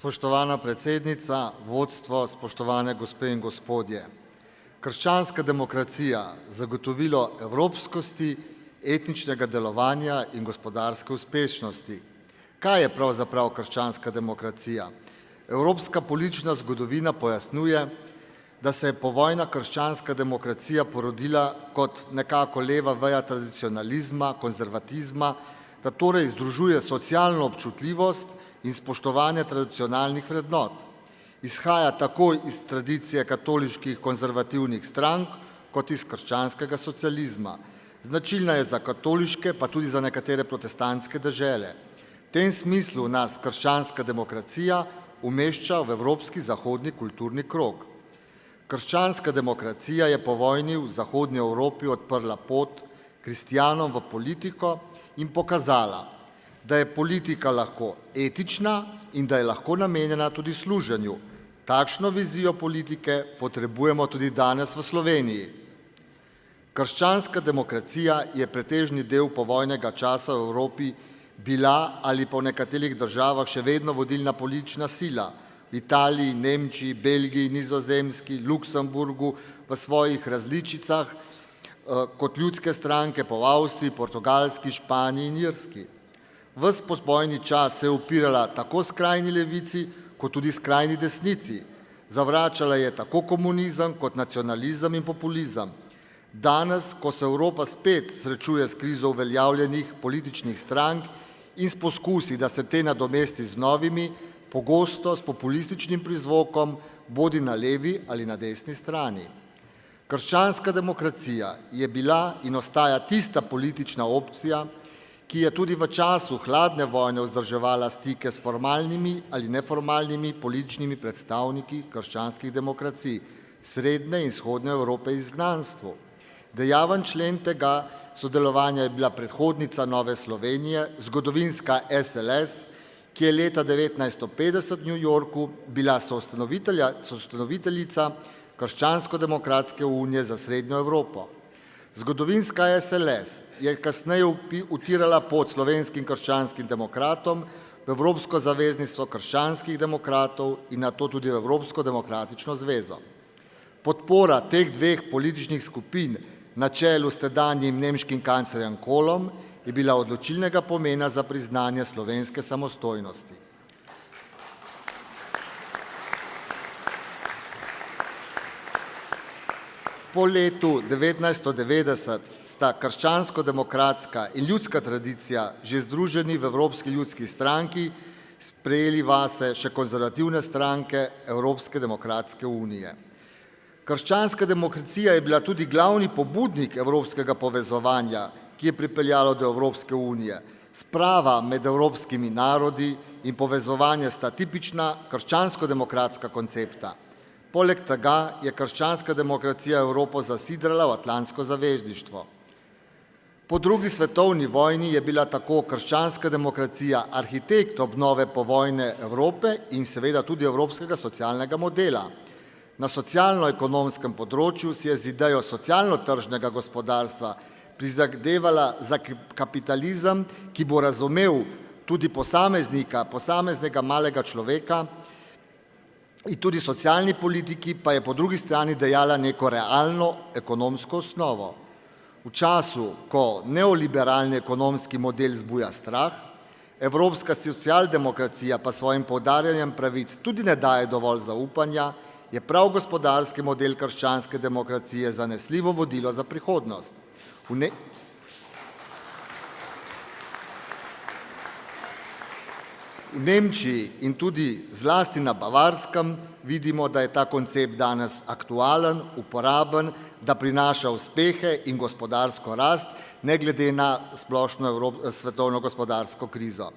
Spoštovana predsednica, vodstvo, spoštovane gospe in gospodje. Krščanska demokracija, zagotovilo evropskosti, etničnega delovanja in gospodarske uspešnosti. Kaj je pravzaprav krščanska demokracija? Evropska politična zgodovina pojasnjuje, da se je povojna krščanska demokracija porodila kot nekako leva veja tradicionalizma, konzervatizma, da torej združuje socialno občutljivost in spoštovanje tradicionalnih vrednot. Izhaja tako iz tradicije katoliških konzervativnih strank, kot iz krščanskega socializma. Značilna je za katoliške, pa tudi za nekatere protestantske dežele. V tem smislu nas krščanska demokracija umešča v evropski zahodni kulturni krog. Krščanska demokracija je po vojni v zahodni Evropi odprla pot kristjanom v politiko in pokazala, da je politika lahko etična in da je lahko namenjena tudi služenju. Takšno vizijo politike potrebujemo tudi danes v Sloveniji. Krščanska demokracija je pretežni del povojnega časa v Evropi bila ali pa v nekaterih državah še vedno vodilna politična sila, v Italiji, Nemčiji, Belgiji, Nizozemski, Luksemburgu, v svojih različicah, kot ljudske stranke po Avstriji, Portugalski, Španiji in Irski. Ves postojni čas se je upirala tako skrajni levici, kot tudi skrajni desnici. Zavračala je tako komunizem, kot nacionalizem in populizem. Danes, ko se Evropa spet srečuje s krizo uveljavljenih političnih strank in s poskusi, da se te nadomesti z novimi, pogosto s populističnim prizvokom, bodi na levi ali na desni strani. Krščanska demokracija je bila in ostaja tista politična opcija, ki je tudi v času hladne vojne vzdrževala stike s formalnimi ali neformalnimi političnimi predstavniki krščanskih demokracij, srednje in vzhodne Evrope izgnanstvu. Dejaven člen tega sodelovanja je bila predhodnica Nove Slovenije, zgodovinska SLS, ki je leta 1950 v New Yorku bila soustanoviteljica Krščansko-demokratske unije za Srednjo Evropo. Zgodovinska SLS je kasneje utirala pot slovenskim krščanskim demokratom v Evropsko zavezništvo krščanskih demokratov in nato tudi v Evropsko demokratično zvezo. Podpora teh dveh političnih skupin na čelu s tedanjim nemškim kanclerjem Kohlom je bila odločilnega pomena za priznanje slovenske samostojnosti. Po letu 1990 sta krščansko-demokratska in ljudska tradicija že združeni v Evropski ljudski stranki sprejeli vase še konzervativne stranke Evropske demokratske unije. Krščanska demokracija je bila tudi glavni pobudnik evropskega povezovanja, ki je pripeljalo do Evropske unije. Sprava med evropskimi narodi in povezovanje sta tipična krščansko-demokratska koncepta. Poleg tega je krščanska demokracija Evropo zasidrala v atlantsko zavezništvo. Po drugi svetovni vojni je bila tako krščanska demokracija arhitekt obnove povojne Evrope in seveda tudi evropskega socialnega modela. Na socialno-ekonomskem področju si je z idejo socialno-tržnega gospodarstva prizadevala za kapitalizem, ki bo razumel tudi posameznega malega človeka, in tudi socialni politiki pa je po drugi strani dejala neko realno ekonomsko osnovo. V času, ko neoliberalni ekonomski model zbuja strah, evropska socialdemokracija pa svojim poudarjanjem pravic tudi ne daje dovolj zaupanja, je prav gospodarski model krščanske demokracije zanesljivo vodilo za prihodnost. V Nemčiji in tudi zlasti na Bavarskem vidimo, da je ta koncept danes aktualen, uporaben, da prinaša uspehe in gospodarsko rast, ne glede na splošno svetovno gospodarsko krizo.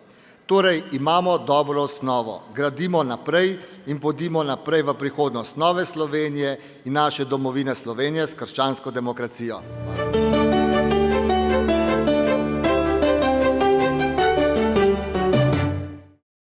Torej imamo dobro osnovo, gradimo naprej in podimo naprej v prihodnost Nove Slovenije in naše domovine Slovenije s krščansko demokracijo.